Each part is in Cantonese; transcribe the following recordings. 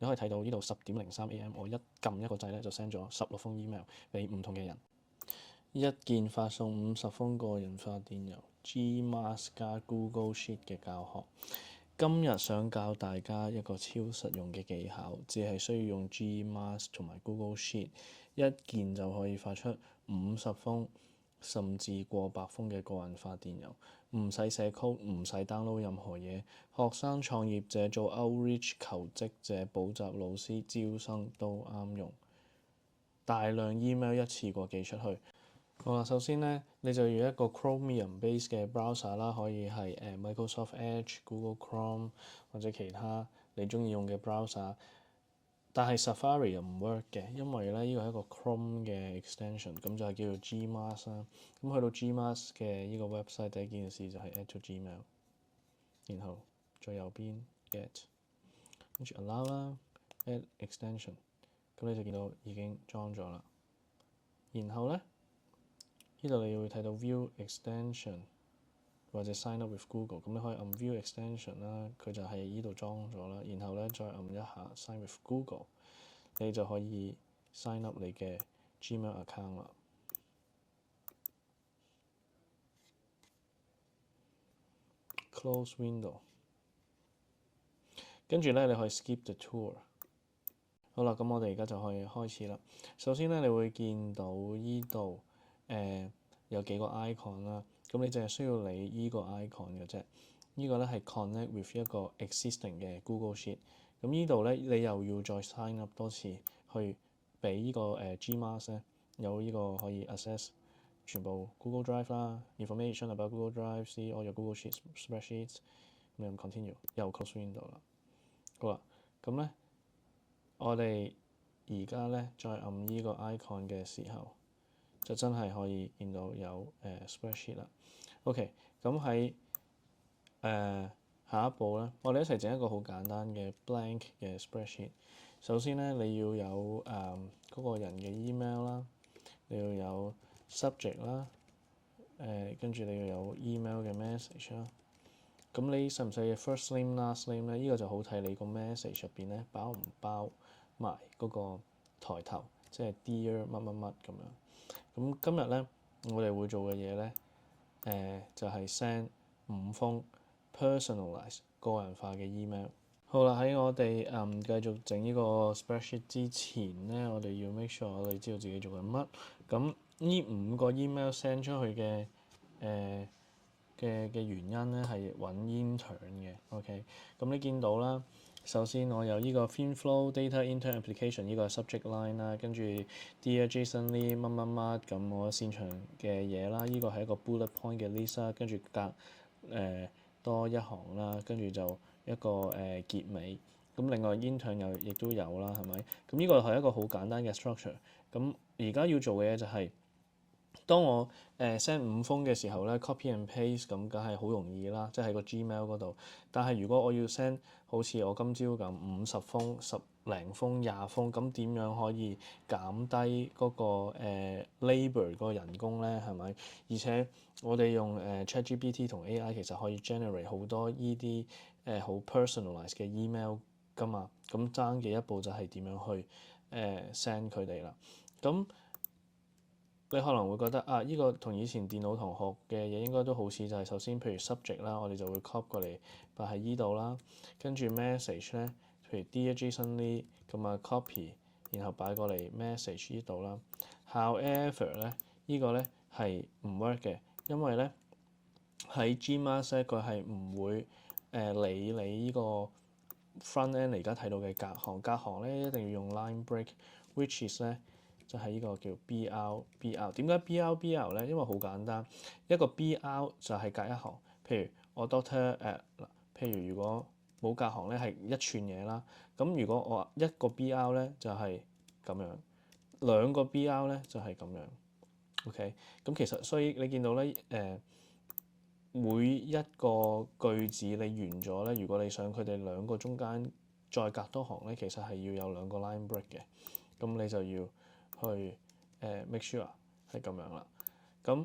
你可以睇到呢度10:03 AM，我一撳一個掣咧就 send 咗16封 email 俾唔同嘅人。一鍵發送50封個人化電郵 ，Gmask 加 Google Sheet 嘅教學。今日想教大家一個超實用嘅技巧，只係需要用 Gmask 同埋 Google Sheet，一鍵就可以發出50封甚至過百封嘅個人化電郵，唔使寫 code，唔使 download 任何嘢。學生、創業者、做 outreach 求職者、補習老師、招生都啱用。大量 email 一次過寄出去。好啦，首先咧，你就要一個 Chromium base 嘅 browser 啦，可以係Microsoft Edge、Google Chrome 或者其他你中意用嘅 browser。但係 Safari 又唔 work 嘅，因為咧呢個係一個 Chrome 嘅 extension，咁就係叫做 Gmask 啦。咁去到 Gmask 嘅呢個 website，第一件事就係 add to Gmail，然後最右邊 get，跟住 allow 啦 ，add extension，咁你就見到已經裝咗啦。然後咧，呢度你會睇到 view extension 或者 sign up with Google，咁你可以按 view extension 啦，佢就喺呢度裝咗啦。然後咧再按一下 sign with Google， 你就可以 sign up 你嘅 Gmail account 啦。Close window， 跟住咧你可以 skip the tour。好啦，咁我哋而家就可以開始啦。首先咧，你會見到依度有幾個 icon 啦，咁你淨係需要你依個 icon 嘅啫。呢個咧係 connect with 一個 existing 嘅 Google Sheet。咁呢度咧你又要再 sign up 多次去俾呢個Gmask 咧有呢個可以 access 全部 Google Drive 啦 ，information about Google Drive，see all your Google Sheets spreadsheets， 咁你 continue 又 close window 啦。好啦，咁咧我哋而家咧再按呢個 icon 嘅時候，就真係可以見到有spreadsheet 啦。OK，咁喺下一步咧，我哋一齊整一個好簡單嘅 blank 嘅 spreadsheet。首先咧，你要有嗰個人嘅 email 啦，你要有 subject 啦，跟住你要有 email 嘅 message 啦。咁你使唔使嘅 first name last name 咧？呢個就好睇你個 message 入邊咧包唔包埋嗰個抬頭，即係 Dear 乜乜乜咁樣。咁今日咧，我哋會做嘅嘢咧，就係 send 5封 personalize 個人化嘅 email。好啦，喺我哋繼續整呢個 spreadsheet 之前咧，我哋要 make sure 我哋知道自己做緊乜。咁呢5個 email send 出去嘅嘅原因咧係揾 intern 嘅。OK，咁你見到啦。首先我有呢個 FinFlow Data Intern Application 呢個 subject line 啦，跟住 Dear Jason Lee 乜乜乜咁我擅長嘅嘢啦，呢個係一個 bullet point 嘅 list 啦，跟住隔多一行啦，跟住就一個結尾。咁另外 intern 亦都有啦，係咪？咁呢個係一個好簡單嘅 structure。咁而家要做嘅嘢就係、當我send 5封嘅時候咧 ，copy and paste 咁梗係好容易啦，即係喺個 Gmail 嗰度。但係如果我要 send 好似我今朝咁50封、10零封、20封，咁點樣可以減低嗰個labour 嗰個人工咧？係咪？而且我哋用ChatGPT 同 AI 其實可以 generate 好多依啲好 personalize 嘅 email 㗎嘛。咁爭嘅一步就係點樣去send 佢哋啦。咁你可能會覺得啊，呢個同以前電腦同學嘅嘢應該都好似，就係首先譬如 subject 啦，我哋就會 copy 過嚟擺喺依度啦。跟住 message 咧，譬如 Dear Jason Lee 咁啊 copy，然後擺過嚟 message 依度啦。However 咧，呢個咧係唔 work 嘅，因為咧喺 Gmask 佢係唔會理你呢個 front end 而家睇到嘅隔行咧一定要用 line break，which is 咧。就係呢個叫 BR。點解 BR 咧？因為好簡單，一個 BR 就係隔一行。譬如我 Doctor 譬如如果冇隔行咧係1寸嘢啦。咁如果我一個 BR 咧就係咁樣，兩個 BR 咧就係咁樣。OK，咁其實所以你見到咧每一個句子你完咗咧，如果你想佢哋兩個中間再隔多行咧，其實係要有2個 line break 嘅。咁你就要去make sure 係咁樣啦。咁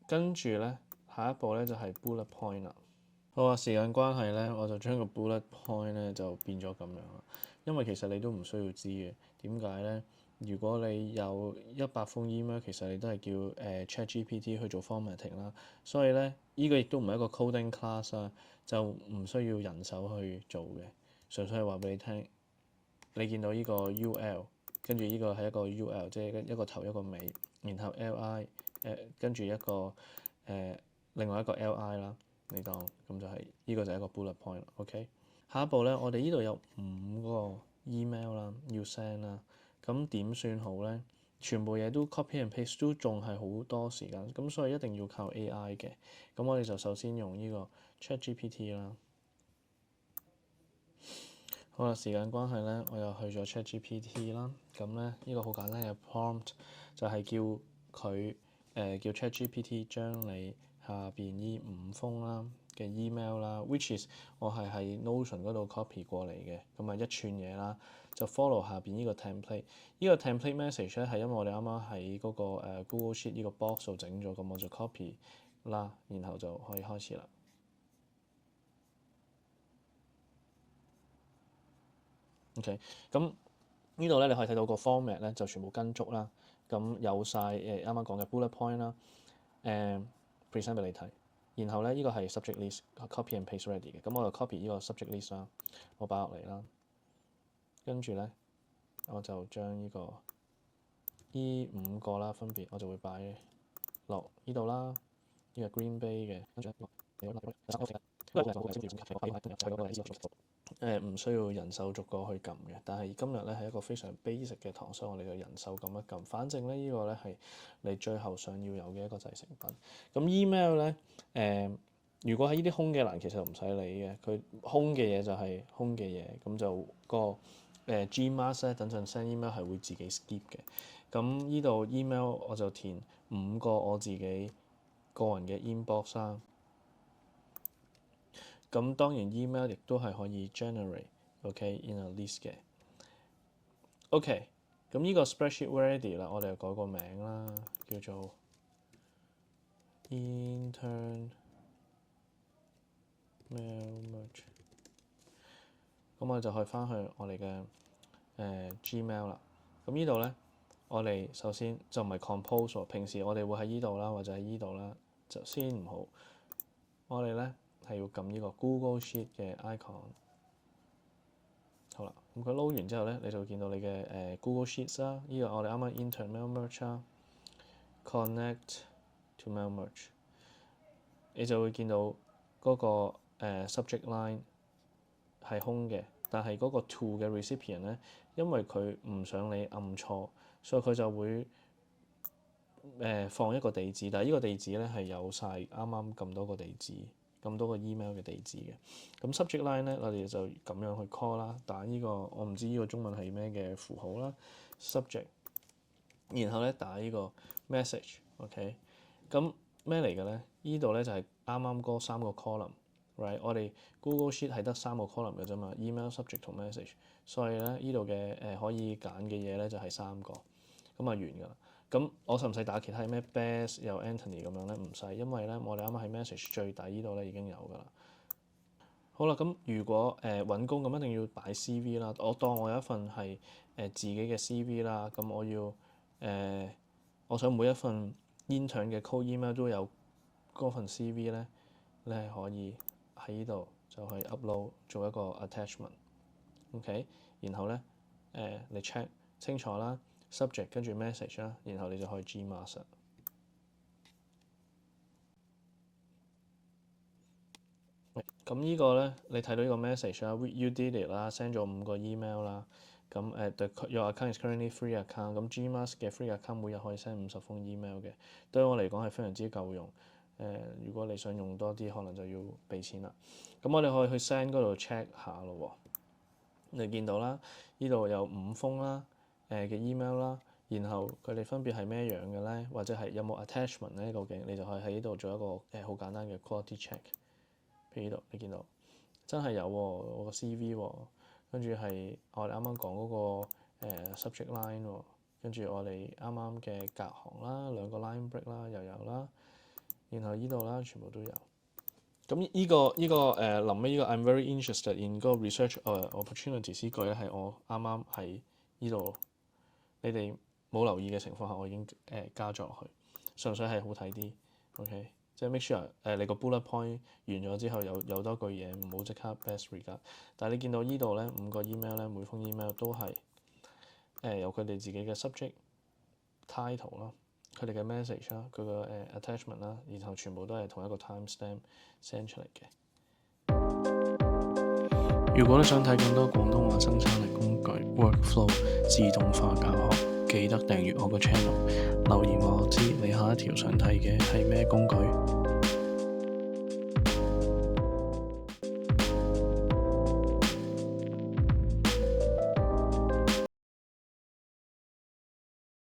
跟住咧，下一步咧就係 bullet point 啦。好啊，時間關係咧，我就將個 bullet point 咧就變咗咁樣啦。因為其實你都唔需要知嘅。點解咧？如果你有100封 email，其實你都係叫ChatGPT 去做 formatting 啦。所以咧，呢個亦都唔係一個 coding class 啊，就唔需要人手去做嘅，純粹係話俾你聽。你見到呢個 UL，跟住呢個係一個 UL，即係一個頭一個尾，然後 LI 跟住一個另外一個 LI 啦，你當咁就係呢個就係一個 bullet point 啦。OK，下一步咧，我哋呢度有5個 email 啦，要 send 啦，咁點算好咧？全部嘢都 copy and paste 都仲係好多時間，咁所以一定要靠 AI 嘅。咁我哋就首先用呢個 ChatGPT 啦。好啦，時間關係咧，我又去咗 ChatGPT 啦。咁咧，呢個好簡單嘅 prompt 就係叫佢叫 ChatGPT 將你下邊呢5封啦嘅 email 啦，which is 我係喺 Notion 嗰度 copy 過嚟嘅，咁啊一串嘢啦，就 follow 下邊呢個 template。呢個 template message 咧係因為我哋啱啱喺嗰個Google Sheet 呢個 box 度整咗，咁我就 copy 啦，然後就可以開始啦。OK，咁呢度咧你可以睇到個 format 咧就全部跟足啦，咁有晒啱啱講嘅 bullet point 啦，present 俾你睇。然後咧呢個係 subject list，copy and paste ready 嘅，咁我就 copy 呢個 subject list 啦，我擺落嚟啦，跟住咧我就將呢呢5個啦分別我就會擺落呢度啦，呢個 Green Bay 嘅，跟住唔需要人手逐個去撳嘅，但係今日咧係一個非常 basic 嘅堂，所以我哋嘅人手撳一撳。反正咧呢個咧係你最後想要有嘅一個製成品。咁 email 咧如果喺呢啲空嘅欄其實唔使理嘅，佢空嘅嘢就係空嘅嘢，咁就個Gmask 咧等陣 send email 係會自己 skip 嘅。咁呢度 email 我就填5個我自己個人嘅 inbox 啦。咁當然 email 亦都係可以 generate，OK in a list 嘅。OK，咁呢個 spreadsheet ready 啦，我哋就改個名啦，叫做 intern mail merge。咁我就可以翻去我哋嘅Gmail 啦。咁呢度咧，我哋首先就唔係 compose 喎，平時我哋會喺呢度啦，或者喺呢度啦，就先唔好。我哋咧係要撳呢個 Google Sheet 嘅 icon。好啦，咁佢撈完之後咧，你就會見到你嘅Google Sheets 啦。呢個我哋啱啱 intern mail merge 啦，connect to mail merge，你就會見到嗰個subject line 係空嘅，但係嗰個 to 嘅 recipient 咧，因為佢唔想你按錯，所以佢就會放一個地址，但係呢個地址咧係有晒啱啱咁多個地址。咁多個 email 嘅地址嘅，咁 subject line 咧，我哋就咁樣去 call 啦。打呢個我唔知呢個中文係咩嘅符號啦 ，subject，然後咧打呢個 message，OK，咁咩嚟嘅咧？呢度咧就係啱啱嗰3個 column，right？我哋 Google Sheet 係得3個 column 嘅啫嘛，email、subject 同 message，所以咧呢度嘅可以揀嘅嘢咧就係3個，咁啊完㗎啦。咁我使唔使打其他咩 Best 又 Anthony 咁樣咧？唔使，因為咧我哋啱啱喺 message 最底呢度咧已經有㗎啦。好啦，咁如果揾工咁一定要擺 CV 啦。我當我有一份係自己嘅 CV 啦，咁我要我想每一份 intern 嘅 cold email 都有嗰份 CV 咧，你係可以喺呢度就可以 upload 做一個 attachment，OK，然後咧你 check 清楚啦。subject 跟住 message 啦，然後你就可以 Gmask。咁呢個咧，你睇到呢個 message 啦，you did it 啦，send 咗5個 email 啦。咁your account is currently free account。咁 Gmask 嘅 free account 每日可以 send 50封 email 嘅，對我嚟講係非常之夠用。如果你想用多啲，可能就要俾錢啦。咁我哋可以去 send 嗰度 check 下咯。你見到啦，呢度有5封啦，嘅 email 啦。然後佢哋分別係咩樣嘅咧，或者係有冇 attachment 咧？究竟你就可以喺呢度做一個好簡單嘅 quality check。譬如呢度你見到真係有喎，我個 CV 喎，跟住係我哋啱啱講嗰個subject line 喎，跟住我哋啱啱嘅隔行啦，2個 line break 啦又有啦，然後呢度啦全部都有。咁臨尾呢個 I'm very interested in 嗰個 research opportunities 呢句咧係我啱啱喺呢度你哋冇留意嘅情況下，我已經加咗落去，純粹係好睇啲。OK， 即係 make sure 你個 bullet point 完咗之後有多句嘢，唔好即刻 best regard。但係你見到呢度咧5個 email 咧，每封 email 都係有佢哋自己嘅 subject title 啦，佢哋嘅 message 啦，佢個attachment 啦，然後全部都係同一個 timestamp send 出嚟嘅。如果你想睇更多廣東話生產力工具 workflow 自動化教學，記得訂閱我個 channel， 留言話我知你下一條想睇嘅係咩工具。